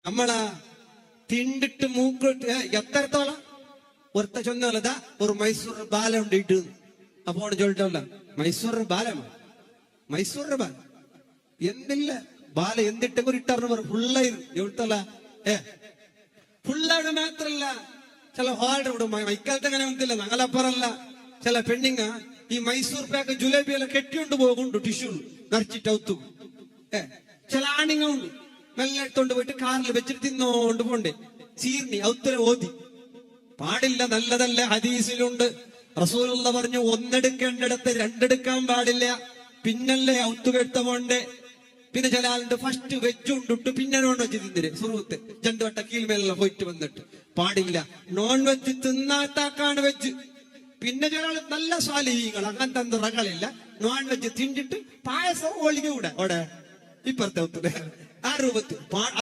നമ്മളാ തിണ്ടിട്ട് മൂക്കിട്ട് എത്രത്തോളം ഒരുത്ത ചൊന്നല്ലതാ ഒരു മൈസൂർ ബാല ഉണ്ടിട്ട് അപ്പൊ ചൊല്ലിട്ടല്ല മൈസൂർ ബാലമാ മൈസൂർ ബാല എന്തില്ല ബാല എന്തിട്ട് ഇട്ടറിഞ്ഞ ഫുള്ളായി എവിടുത്തല്ല ഫുള്ളാട് മാത്രല്ല ചില ഹാൾഡ് വിടും ഇക്കാലത്ത് അങ്ങനെ ഒന്നില്ല ഞങ്ങളപ്പറല്ല ചില പെണ്ണിങ്ങ ഈ മൈസൂർ പാക്ക് ജുലേബി എല്ലാം കെട്ടിക്കൊണ്ട് പോകുന്നുണ്ട് ടിഷ്യൂ നിറച്ചിട്ട് ഔത്തു ചില ആണിങ്ങ ഉണ്ട് മെല്ലെ എടുത്തോണ്ട് പോയിട്ട് കാറിൽ വെച്ചിട്ട് തിന്നോണ്ട് പോണ്ടേ ചീർണി ഔത്തര ഓതി പാടില്ല, നല്ലതല്ല. ഹദീസിലുണ്ട് റസൂലുള്ള പറഞ്ഞു ഒന്നെടുക്കേണ്ടിടത്ത് രണ്ടെടുക്കാൻ പാടില്ല. പിന്നല്ലേ ഔത്തുകെടുത്ത പോണ്ടേ. പിന്നെ ചില ആളുണ്ട് ഫസ്റ്റ് വെജുണ്ടിട്ട് പിന്നെ നോൺ വെജ് തിന്നിര് സുഹൃത്ത് രണ്ടുവട്ട കീഴ്മേലെല്ലാം പോയിട്ട് വന്നിട്ട് പാടില്ല. നോൺ വെജ് തിന്നാത്താക്കാണ് വെജ്. പിന്നെ ചില ആള് നല്ല സ്വാലിഹികൾ അങ്ങനത്തെ നിറകളില്ല, നോൺ വെജ് തിന്നിട്ട് പായസം ഒളികൂടെ അവിടെ ഇപ്പുറത്തെ ഔത്തുടെ ആ രൂപത്തിൽ